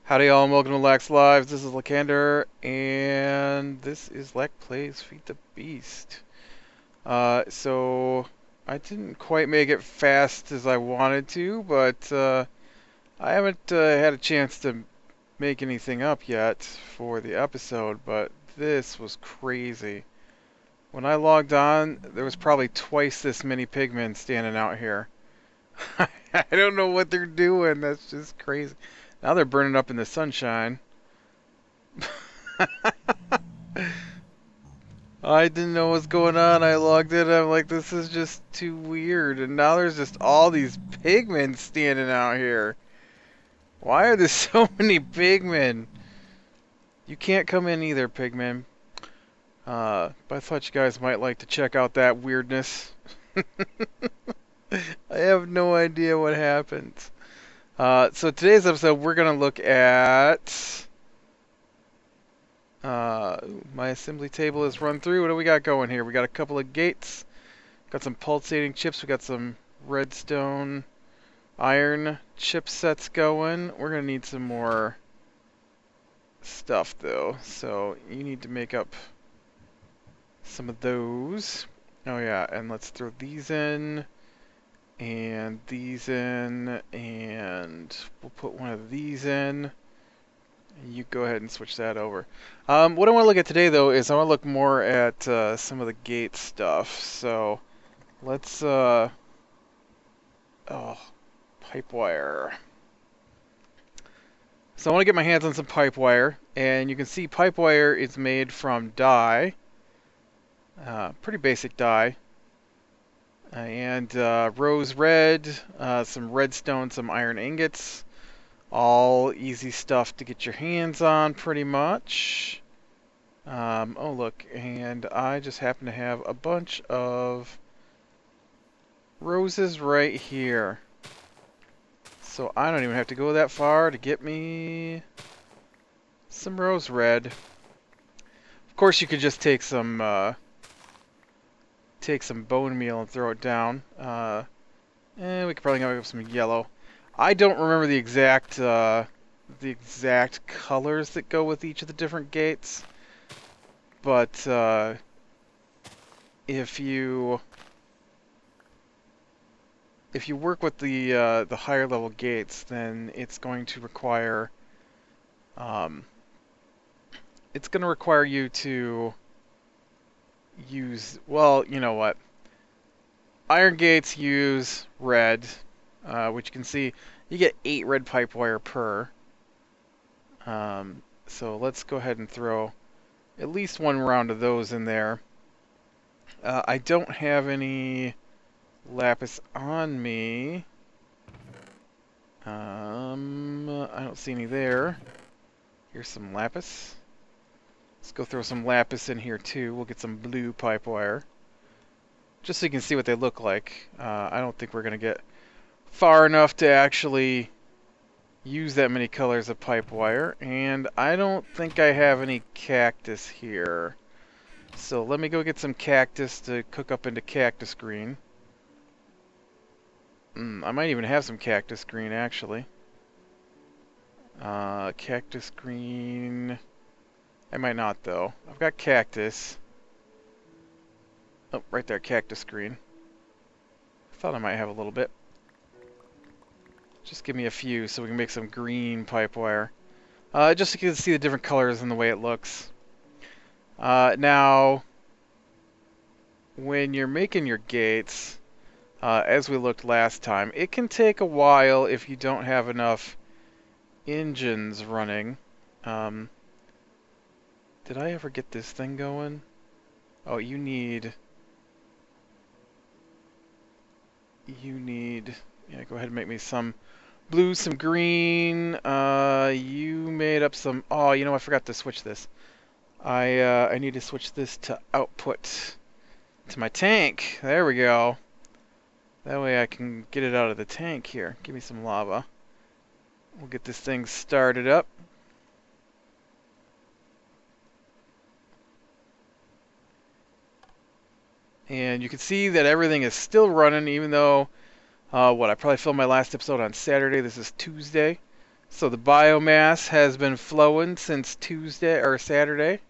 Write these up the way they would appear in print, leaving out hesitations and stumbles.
Howdy y'all and welcome to Lax Lives. This is Lakander and this is Lack Plays Feed the Beast. So I didn't quite make it fast as I wanted to, but I haven't had a chance to make anything up yet for the episode, but this was crazy. When I logged on, there was probably twice this many pigmen standing out here. I don't know what they're doing. That's just crazy. Now they're burning up in the sunshine. I didn't know what's going on. I logged in. I'm like, this is just too weird. And now there's just all these pigmen standing out here. Why are there so many pigmen? You can't come in either, pigmen. But I thought you guys might like to check out that weirdness. I have no idea what happens. So today's episode, we're going to look at... my assembly table is run through. What do we got going here? We got a couple of gates. Got some pulsating chips. We got some redstone iron chipsets going. We're going to need some more stuff, though. So you need to make up some of those. Oh, yeah. And let's throw these in. And these in. And we'll put one of these in. You go ahead and switch that over. What I want to look at today, though, is I want to look more at some of the gate stuff. So let's, pipe wire. So I want to get my hands on some pipe wire, and you can see pipe wire is made from dye, pretty basic dye, and rose red, some redstone, some iron ingots. All easy stuff to get your hands on, pretty much. Oh, look, and I just happen to have a bunch of roses right here. So I don't even have to go that far to get me some rose red. Of course, you could just take some bone meal and throw it down. And we could probably go with some yellow. I don't remember the exact colors that go with each of the different gates, but if you work with the higher level gates, then it's going to require you to use, well, you know what? Iron gates use red. Which you can see, you get 8 red pipe wire per. So let's go ahead and throw at least one round of those in there. I don't have any lapis on me. I don't see any there. Here's some lapis. Let's go throw some lapis in here too. We'll get some blue pipe wire. Just so you can see what they look like. I don't think we're going to get far enough to actually use that many colors of pipe wire, and I don't think I have any cactus here. So let me go get some cactus to cook up into cactus green. I might even have some cactus green, actually. Cactus green... I might not, though. I've got cactus. Oh, right there, cactus green. I thought I might have a little bit. Just give me a few so we can make some green pipe wire. Just so you can see the different colors and the way it looks. Now, when you're making your gates, as we looked last time, it can take a while if you don't have enough engines running. Did I ever get this thing going? Oh, you need... Yeah, go ahead and make me some blue, some green. You made up some... Oh, you know, I forgot to switch this. I need to switch this to output to my tank. There we go. That way I can get it out of the tank here. Give me some lava. We'll get this thing started up. And you can see that everything is still running, even though... I probably filmed my last episode on Saturday. This is Tuesday. So the biomass has been flowing since Tuesday or Saturday,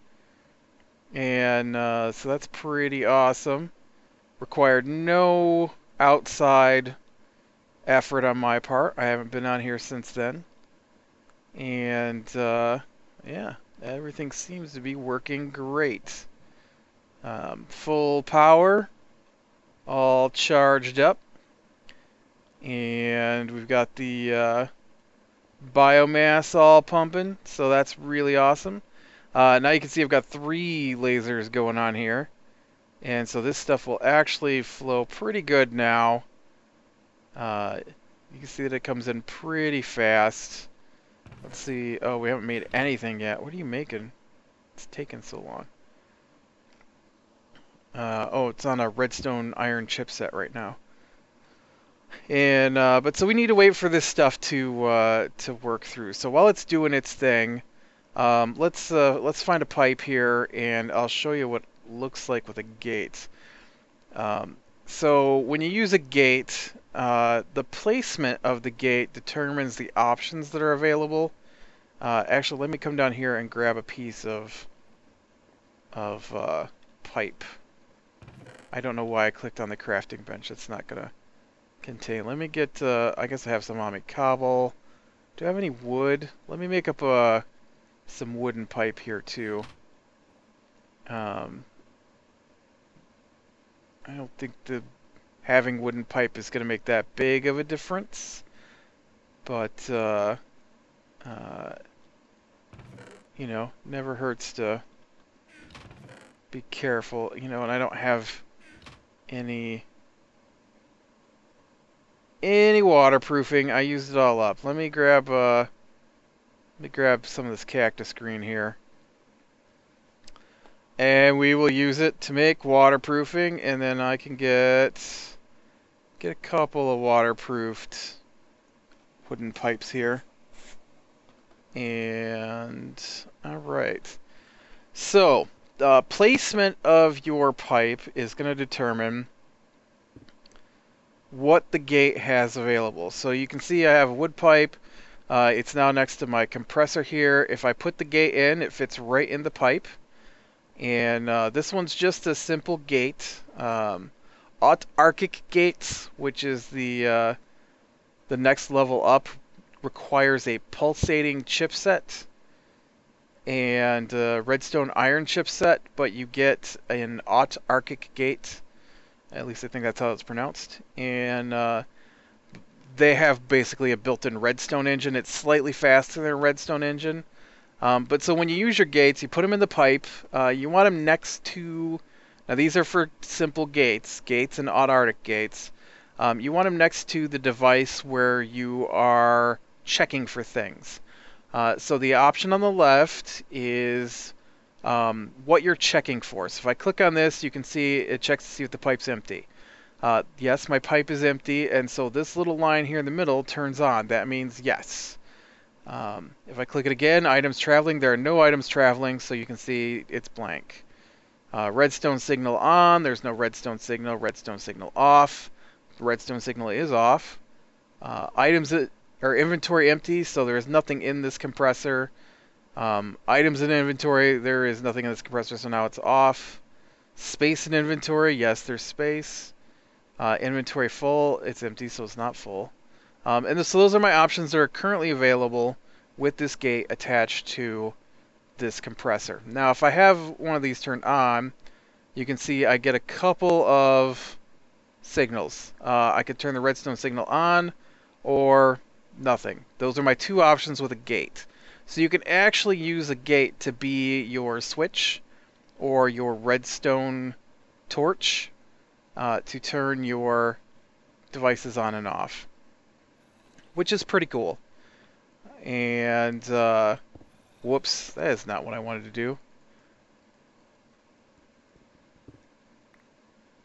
and so that's pretty awesome. Required no outside effort on my part. I haven't been on here since then, and yeah, everything seems to be working great. Full power, all charged up, and we've got the biomass all pumping, so that's really awesome. Now you can see I've got 3 lasers going on here, and so this stuff will actually flow pretty good now. You can see that it comes in pretty fast. Let's see. Oh, we haven't made anything yet. What are you making? It's taking so long. Oh, it's on a redstone iron chipset right now. And but so we need to wait for this stuff to work through. So while it's doing its thing, let's find a pipe here, and I'll show you what it looks like with a gate. So when you use a gate, the placement of the gate determines the options that are available. Actually, let me come down here and grab a piece of pipe. I don't know why I clicked on the crafting bench. It's not gonna contain. Let me get. I guess I have some on me. Cobble. Do I have any wood? Let me make up some wooden pipe here too. I don't think having wooden pipe is gonna make that big of a difference, but you know, never hurts to be careful. You know, and I don't have any waterproofing. I used it all up. Let me grab some of this cactus green here, and we will use it to make waterproofing, and then I can get a couple of waterproofed wooden pipes here. And all right, so the placement of your pipe is going to determine what the gate has available. So you can see I have a wood pipe. It's now next to my compressor here. If I put the gate in, it fits right in the pipe. And this one's just a simple gate. Autarkic gates, which is the next level up, requires a pulsating chipset and redstone iron chipset, but you get an autarkic gate. At least I think that's how it's pronounced. And they have basically a built-in redstone engine. It's slightly faster than a redstone engine. But so when you use your gates, you put them in the pipe. You want them next to... Now these are for simple gates and autarkic gates. You want them next to the device where you are checking for things. So the option on the left is what you're checking for. So if I click on this, you can see it checks to see if the pipe's empty. Yes, my pipe is empty, and so this little line here in the middle turns on. That means yes. If I click it again, items traveling, there are no items traveling, so you can see it's blank. Redstone signal on, there's no redstone signal off. The redstone signal is off. Items that are inventory empty, so there is nothing in this compressor. Items in inventory, there is nothing in this compressor, so now it's off. Space in inventory, yes, there's space. Inventory full, it's empty, so it's not full. So those are my options that are currently available with this gate attached to this compressor. Now, if I have one of these turned on, you can see I get a couple of signals. I could turn the redstone signal on or nothing. Those are my 2 options with a gate. So you can actually use a gate to be your switch or your redstone torch to turn your devices on and off, which is pretty cool. And whoops, that is not what I wanted to do.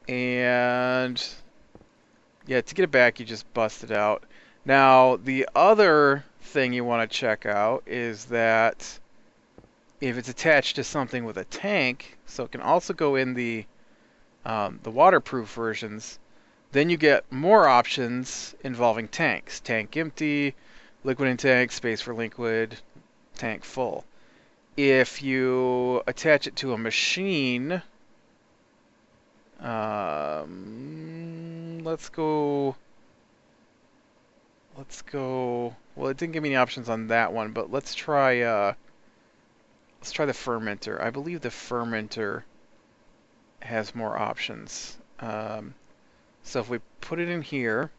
And yeah, to get it back, you just bust it out. Now, the other thing you want to check out is that if it's attached to something with a tank, so it can also go in the waterproof versions, then you get more options involving tanks. Tank empty, liquid in tank, space for liquid, tank full. If you attach it to a machine, let's go. Well, it didn't give me any options on that one, but let's try the fermenter. I believe the fermenter has more options. So if we put it in here,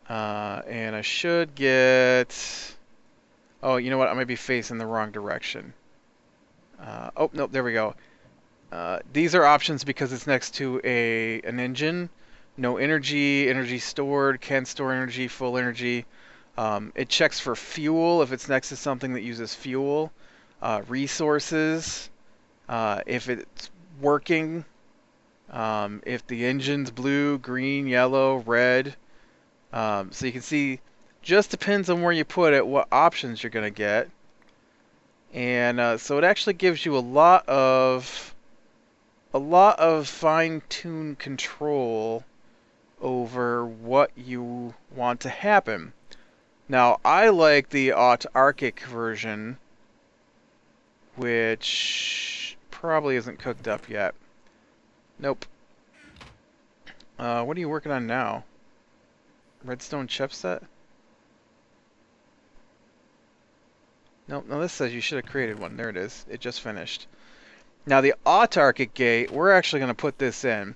and I should get. Oh, you know what? I might be facing the wrong direction. Oh, nope, there we go. These are options because it's next to an engine. No energy, energy stored, can store energy, full energy. It checks for fuel if it's next to something that uses fuel. Resources, if it's working. If the engine's blue, green, yellow, red. So you can see, just depends on where you put it, what options you're going to get. And so it actually gives you a lot of fine-tuned control over what you want to happen. Now, I like the autarkic version, which probably isn't cooked up yet. Nope. What are you working on now? Redstone chipset? Nope, no, this says you should have created one. There it is. It just finished. Now, the autarkic gate, we're actually going to put this in.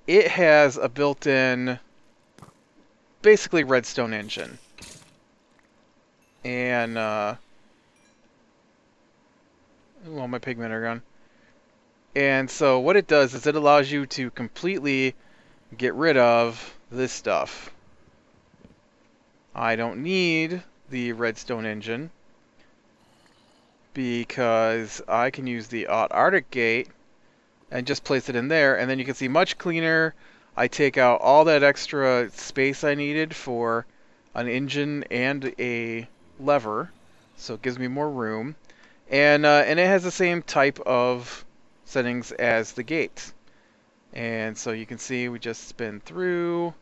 It has a built-in, basically, redstone engine. And, well, my pigmen are gone. And so what it does is it allows you to completely get rid of this stuff. I don't need the redstone engine because I can use the autarkic gate and just place it in there, and then you can see much cleaner. I take out all that extra space I needed for an engine and a lever, so it gives me more room, and it has the same type of settings as the gate. And so you can see we just spin through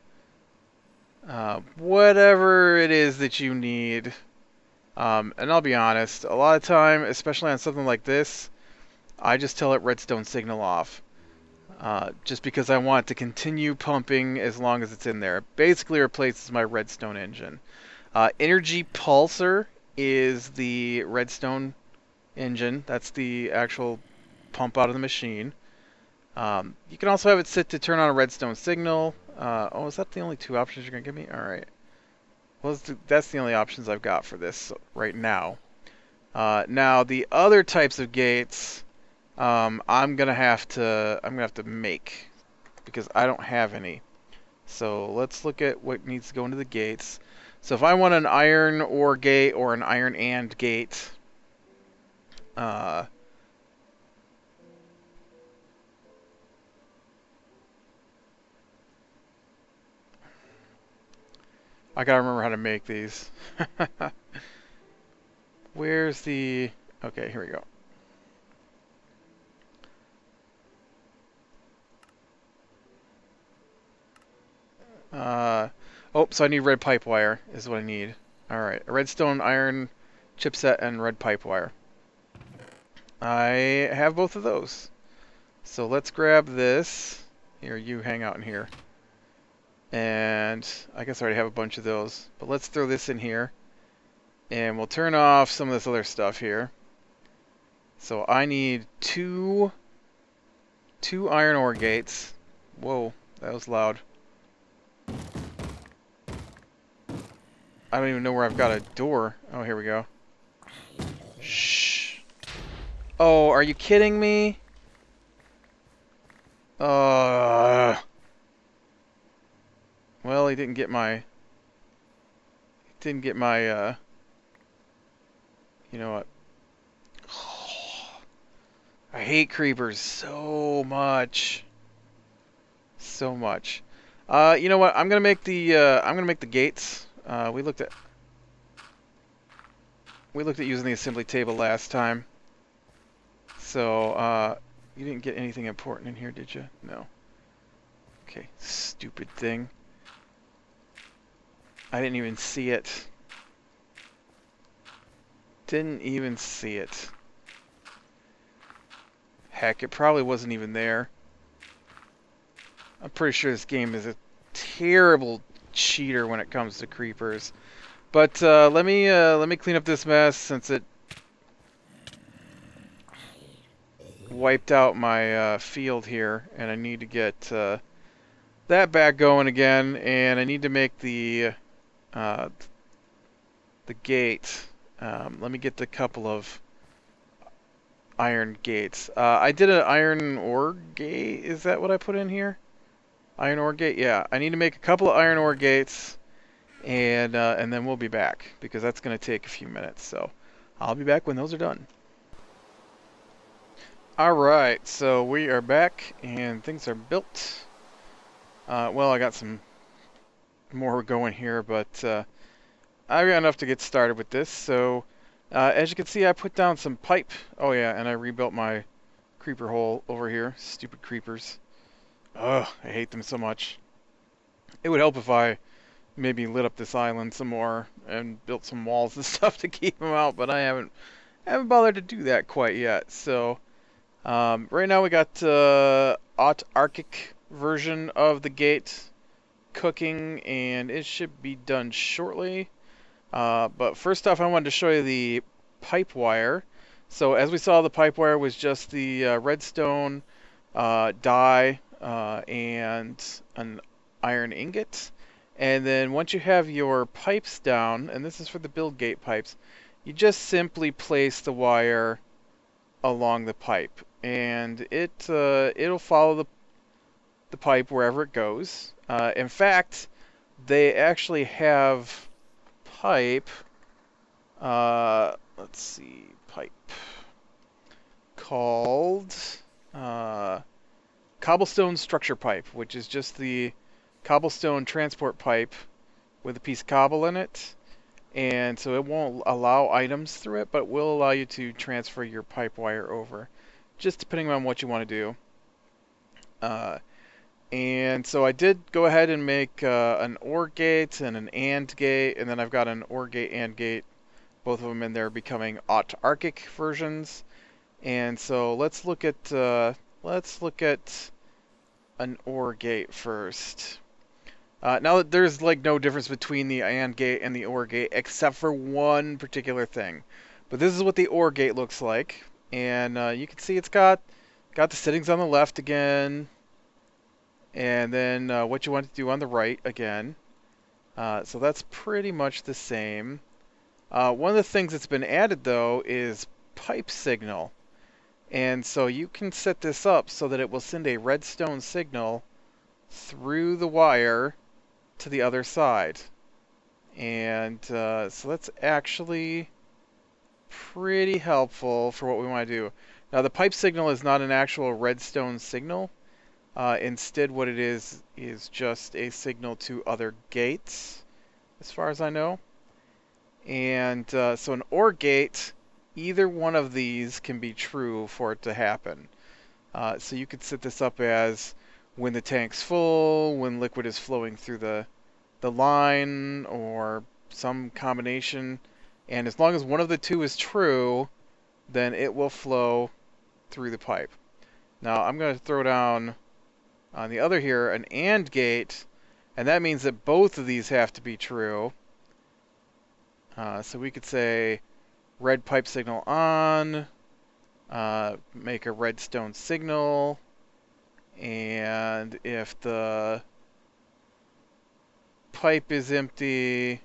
whatever it is that you need. And I'll be honest, a lot of time, especially on something like this, I just tell it redstone signal off. Just because I want it to continue pumping as long as it's in there. It basically replaces my redstone engine. Energy pulsar is the redstone engine. That's the actual pump out of the machine. You can also have it sit to turn on a redstone signal. Oh, is that the only two options you're going to give me? Alright. Well, that's the only options I've got for this right now. Now, the other types of gates, I'm gonna have to make, because I don't have any. So let's look at what needs to go into the gates. So if I want an iron ore gate or an iron and gate, I gotta remember how to make these. Where's the... Okay, here we go. Oh, so I need red pipe wire is what I need. Alright, a redstone, iron chipset, and red pipe wire. I have both of those. So let's grab this. Here, you hang out in here. And I guess I already have a bunch of those. But let's throw this in here. And we'll turn off some of this other stuff here. So I need two iron ore gates. Whoa, that was loud. I don't even know where I've got a door. Oh, here we go. Shh. Oh, are you kidding me? Well, he didn't get my... You know what? I hate creepers so much. So much. You know what? I'm gonna make the gates. We looked at using the assembly table last time. So, you didn't get anything important in here, did you? No. Okay, stupid thing. I didn't even see it. Didn't even see it. Heck, it probably wasn't even there. I'm pretty sure this game is a terrible cheater when it comes to creepers. But let me clean up this mess since it wiped out my field here, and I need to get that back going again. And I need to make the gate. Let me get the couple of iron gates. I did an iron ore gate. Is that what I put in here? Iron ore gate? Yeah. I need to make a couple of iron ore gates, and then we'll be back, because that's going to take a few minutes. So I'll be back when those are done. Alright, so we are back, and things are built. Well, I got some more going here, but I got enough to get started with this. So as you can see, I put down some pipe. Oh yeah, and I rebuilt my creeper hole over here. Stupid creepers. Ugh, I hate them so much. It would help if I maybe lit up this island some more and built some walls and stuff to keep them out, but I haven't bothered to do that quite yet. So right now we got autarkic version of the gate cooking, and it should be done shortly. But first off, I wanted to show you the pipe wire. So as we saw, the pipe wire was just the redstone dye and an iron ingot. And then once you have your pipes down, and this is for the build gate pipes, you just simply place the wire along the pipe, and it'll follow the pipe wherever it goes. In fact, they actually have pipe. Let's see, pipe called cobblestone structure pipe, which is just the cobblestone transport pipe with a piece of cobble in it. And so it won't allow items through it, but will allow you to transfer your pipe wire over, just depending on what you want to do. And so I did go ahead and make an OR gate and an AND gate, and then I've got an OR gate and gate, both of them in there becoming autarkic versions. And so let's look at an OR gate first. Now there's like no difference between the AND gate and the OR gate except for one particular thing. But this is what the OR gate looks like, and you can see it's got the settings on the left again, and then what you want to do on the right again. So that's pretty much the same. One of the things that's been added though is pipe signal, and so you can set this up so that it will send a redstone signal through the wire to the other side. And so that's actually pretty helpful for what we want to do. Now the pipe signal is not an actual redstone signal. Instead what it is just a signal to other gates, as far as I know. And so an OR gate, either one of these can be true for it to happen. So you could set this up as when the tank's full, when liquid is flowing through the line, or some combination. And as long as one of the two is true, then it will flow through the pipe. Now I'm going to throw down on the other here an AND gate, and that means that both of these have to be true. So we could say red pipe signal on, make a redstone signal, and if the pipe is empty,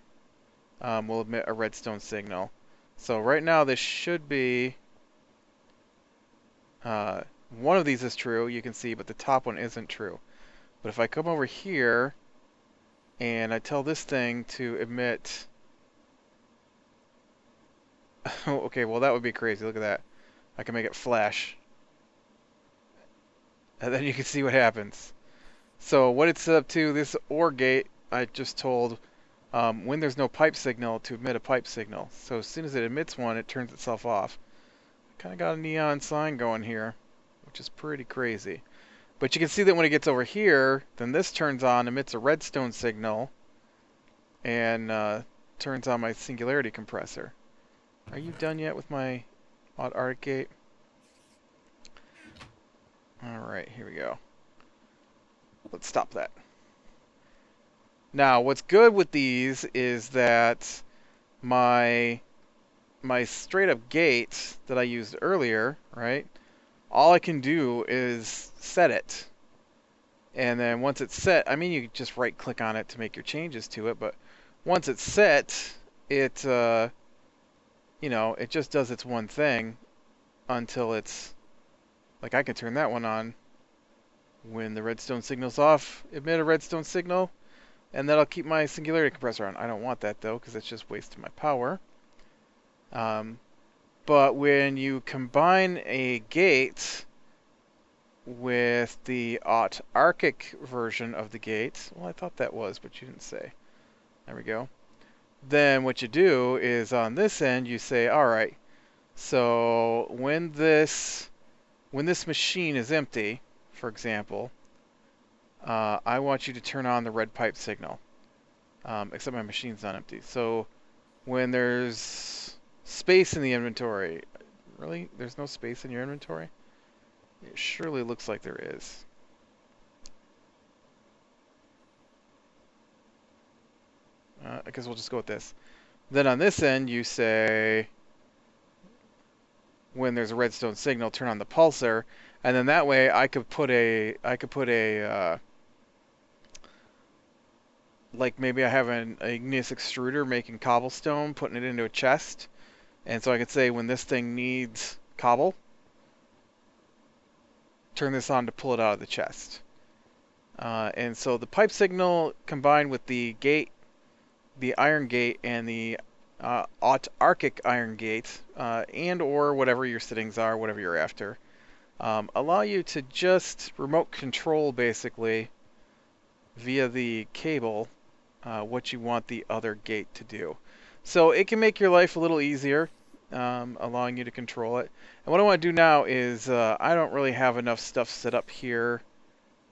we'll emit a redstone signal. So right now this should be one of these is true, you can see, but the top one isn't true. But if I come over here and I tell this thing to emit okay, well that would be crazy. Look at that. I can make it flash. And then you can see what happens. So what it's set up to, this OR gate, I just told when there's no pipe signal to emit a pipe signal. So as soon as it emits one, it turns itself off. Kind of got a neon sign going here, which is pretty crazy. But you can see that when it gets over here, then this turns on, emits a redstone signal. and turns on my singularity compressor. Are you done yet with my Arctic gate? Alright, here we go. Let's stop that. Now, what's good with these is that my straight up gate that I used earlier, right? All I can do is set it. And then once it's set, I mean, you can just right click on it to make your changes to it, but once it's set, it, you know, it just does its one thing until it's, like I can turn that one on. When the redstone signal's off, emit a redstone signal, and that'll keep my singularity compressor on. I don't want that though, because it's just wasting my power. But when you combine a gate with the autarkic version of the gate, well, I thought that was, but you didn't say. There we go. Then what you do is on this end, you say, all right, so when this machine is empty, for example, I want you to turn on the red pipe signal. Except my machine's not empty. So when there's space in the inventory, really? There's no space in your inventory? It surely looks like there is. I guess we'll just go with this. Then on this end, you say, when there's a redstone signal, turn on the pulsar, and then that way I could put a like maybe I have an igneous extruder making cobblestone, putting it into a chest, and so I could say when this thing needs cobble, turn this on to pull it out of the chest. And so the pipe signal combined with the gate, the iron gate, and the autarkic iron gate, and or whatever your settings are, whatever you're after, allow you to just remote control basically via the cable what you want the other gate to do. So it can make your life a little easier, allowing you to control it. And what I want to do now is I don't really have enough stuff set up here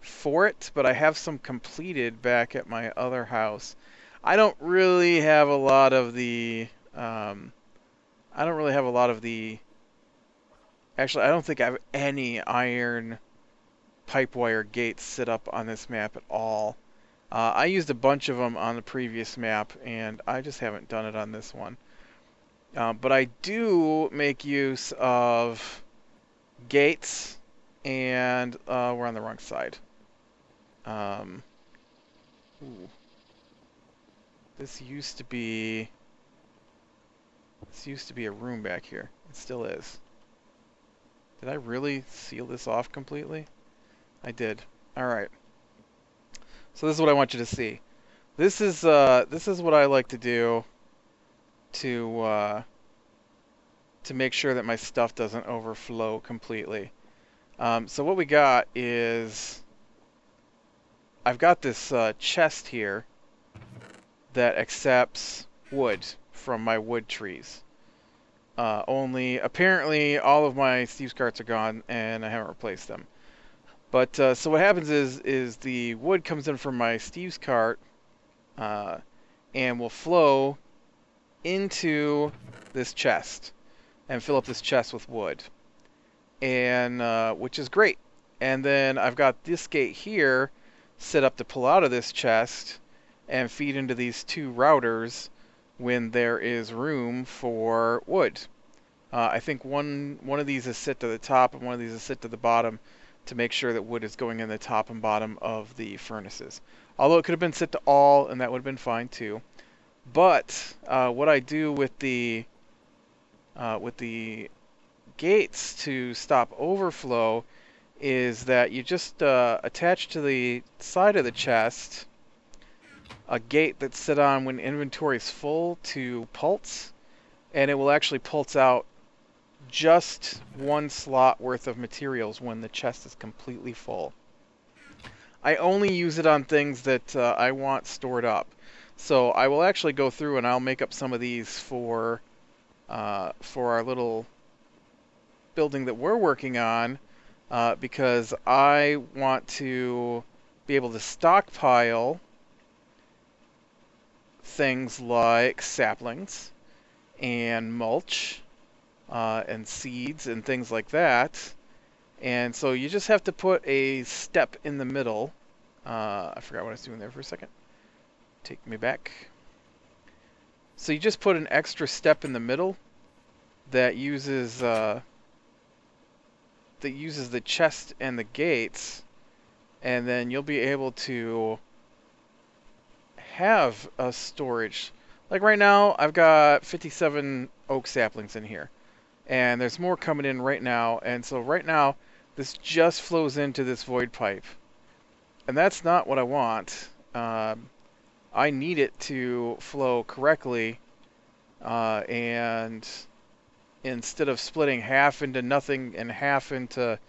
for it, but I have some completed back at my other house. I don't really have a lot of the actually, I don't think I have any iron pipe wire gates set up on this map at all. I used a bunch of them on the previous map, and I just haven't done it on this one. But I do make use of gates, and we're on the wrong side. Ooh. This used to be a room back here. It still is. Did I really seal this off completely? I did. All right. So this is what I want you to see. This is what I like to do to make sure that my stuff doesn't overflow completely. So what we got is I've got this chest here that accepts wood from my wood trees. Only apparently all of my Steve's carts are gone and I haven't replaced them. But so what happens is the wood comes in from my Steve's cart and will flow into this chest and fill up this chest with wood, and which is great. And then I've got this gate here set up to pull out of this chest and feed into these two routers when there is room for wood. I think one of these is set to the top and one of these is set to the bottom to make sure that wood is going in the top and bottom of the furnaces. Although it could have been set to all, and that would have been fine too. But what I do with the gates to stop overflow is that you just attach to the side of the chest a gate that's set on when inventory is full to pulse, and it will actually pulse out just one slot worth of materials when the chest is completely full. I only use it on things that I want stored up. So I will actually go through and I'll make up some of these for our little building that we're working on, because I want to be able to stockpile things like saplings and mulch and seeds and things like that. And so you just have to put a step in the middle. I forgot what I was doing there for a second. Take me back. So you just put an extra step in the middle that uses the chest and the gates, and then you'll be able to have a storage. Like right now, I've got 57 oak saplings in here, and there's more coming in right now. And so right now, this just flows into this void pipe, and that's not what I want. I need it to flow correctly, and instead of splitting half into nothing and half into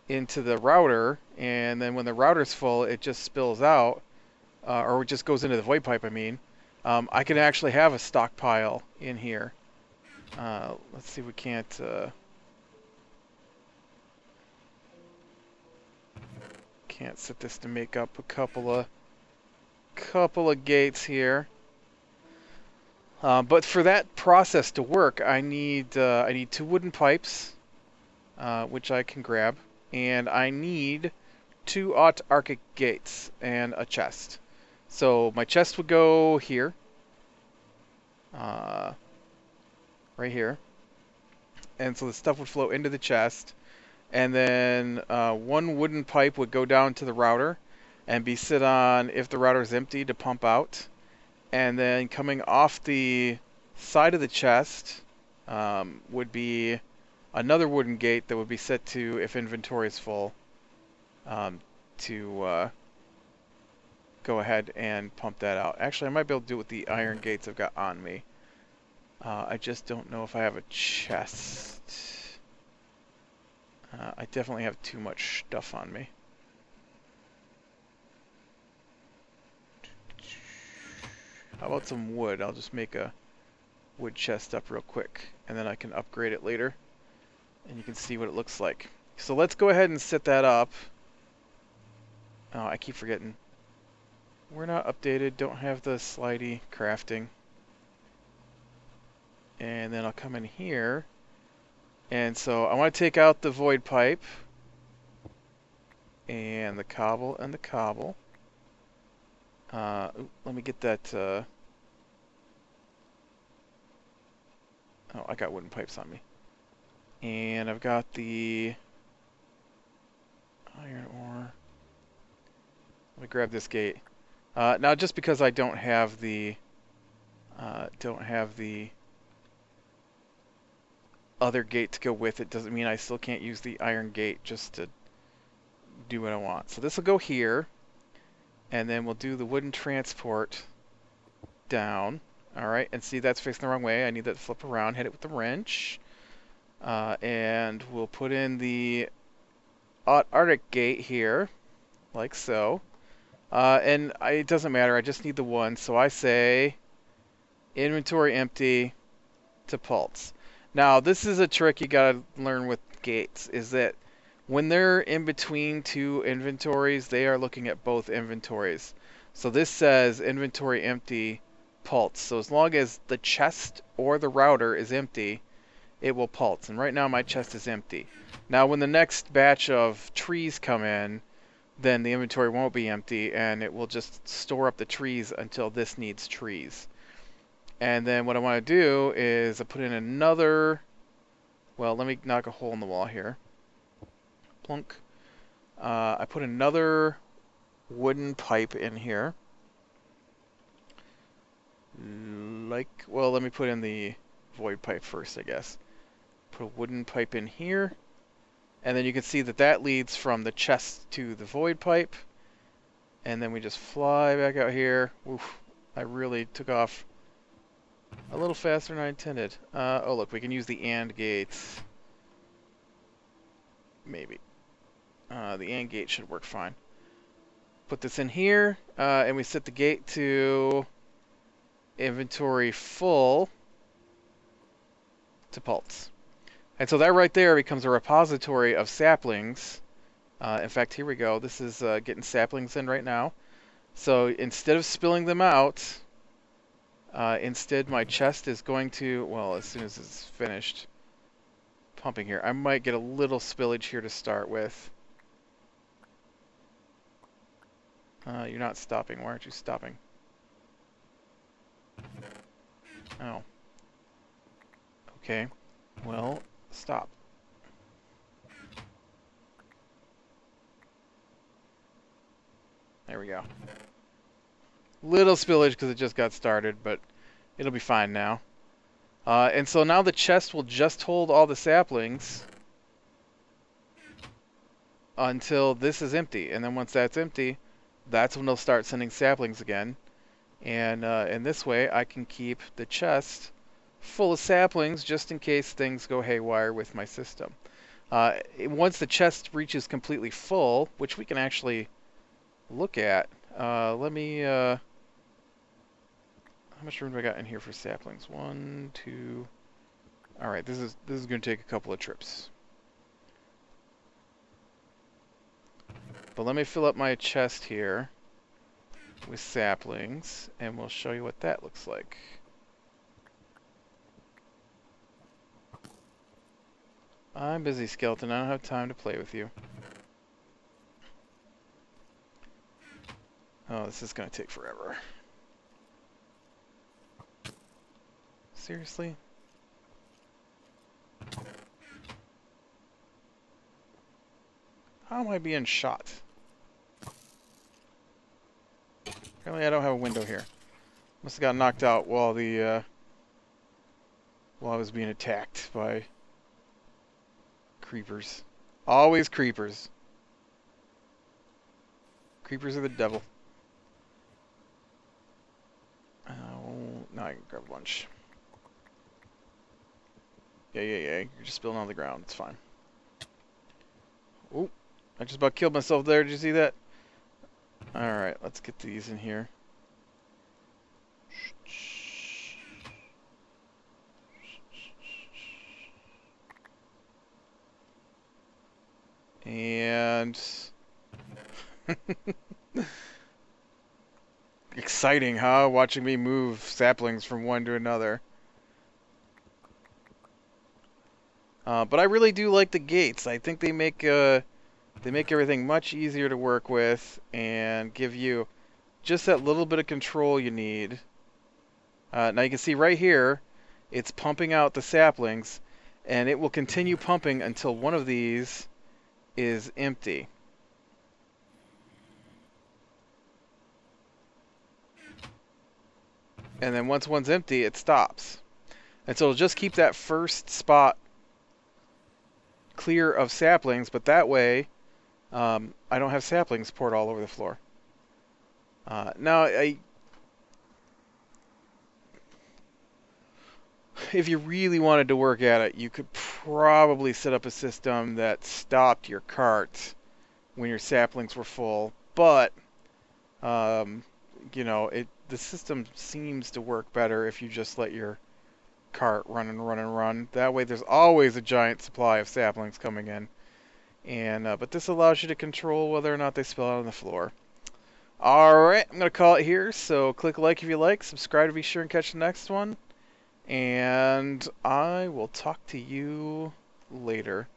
the router, and then when the router's full, it just spills out, or it just goes into the void pipe, I mean, I can actually have a stockpile in here. Let's see if we can't... can't set this to make up a couple of gates here. But for that process to work, I need 2 wooden pipes, which I can grab, and I need 2 autarkic gates and a chest. So my chest would go here, right here, and so the stuff would flow into the chest, and then 1 wooden pipe would go down to the router and be sit on, if the router is empty, to pump out. And then coming off the side of the chest would be another wooden gate that would be set to, if inventory is full, to go ahead and pump that out. Actually, I might be able to do it with the iron gates I've got on me. I just don't know if I have a chest. I definitely have too much stuff on me. How about some wood? I'll just make a wood chest up real quick, and then I can upgrade it later, and you can see what it looks like. So let's go ahead and set that up. Oh, I keep forgetting. We're not updated, don't have the slidey crafting. And then I'll come in here, and so I want to take out the void pipe, and the cobble, and the cobble. Let me get that, oh, I got wooden pipes on me. And I've got the iron ore. Let me grab this gate. Now, just because I don't have the other gate to go with it doesn't mean I still can't use the iron gate just to do what I want. So this will go here. And then we'll do the wooden transport down. Alright, and see that's facing the wrong way. I need that to flip around, hit it with the wrench. And we'll put in the Arctic gate here, like so. And it doesn't matter, I just need the one. So I say inventory empty to pulse. Now, this is a trick you gotta learn with gates, is that when they're in between 2 inventories, they are looking at both inventories. So this says inventory empty, pulse. So as long as the chest or the router is empty, it will pulse. And right now my chest is empty. Now when the next batch of trees come in, then the inventory won't be empty, and it will just store up the trees until this needs trees. And then what I want to do is I put in another... Well, let me knock a hole in the wall here. Plunk. I put another wooden pipe in here. Well, let me put in the void pipe first, I guess. Put a wooden pipe in here. And then you can see that that leads from the chest to the void pipe. And then we just fly back out here. Oof, I really took off a little faster than I intended. Oh, look, we can use the AND gates. Maybe. The AND gate should work fine. Put this in here, and we set the gate to inventory full to pulse. And so that right there becomes a repository of saplings. In fact, here we go. This is getting saplings in right now. So instead of spilling them out, Instead, my chest is going to, well, as soon as it's finished pumping here, I might get a little spillage here to start with. You're not stopping. Why aren't you stopping? Oh. Okay. Well, stop. There we go. Little spillage because it just got started, but it'll be fine now. And so now the chest will just hold all the saplings until this is empty. And then once that's empty, that's when they'll start sending saplings again. And in this way, I can keep the chest full of saplings just in case things go haywire with my system. Once the chest reaches completely full, which we can actually look at, let me... how much room do I got in here for saplings? 1, 2... Alright, this is going to take a couple of trips. But let me fill up my chest here with saplings, and we'll show you what that looks like. I'm busy, Skeleton. I don't have time to play with you. Oh, this is going to take forever. Seriously? How am I being shot? Apparently I don't have a window here. Must have got knocked out while I was being attacked by creepers. Always creepers. Creepers are the devil. Now I can grab a bunch. Yeah. You're just spilling on the ground. It's fine. Oh, I just about killed myself there. Did you see that? Alright, let's get these in here. And... exciting, huh? Watching me move saplings from one to another. But I really do like the gates. I think they make everything much easier to work with and give you just that little bit of control you need. Now you can see right here, it's pumping out the saplings, and it will continue pumping until one of these is empty. And then once one's empty, it stops. And so it'll just keep that first spot clear of saplings, but that way I don't have saplings poured all over the floor. Now, if you really wanted to work at it, you could probably set up a system that stopped your cart when your saplings were full, but you know, the system seems to work better if you just let your cart run and run and run. That way there's always a giant supply of saplings coming in. And but this allows you to control whether or not they spill out on the floor. Alright, I'm going to call it here, so click like if you like, subscribe to be sure and catch the next one, and I will talk to you later.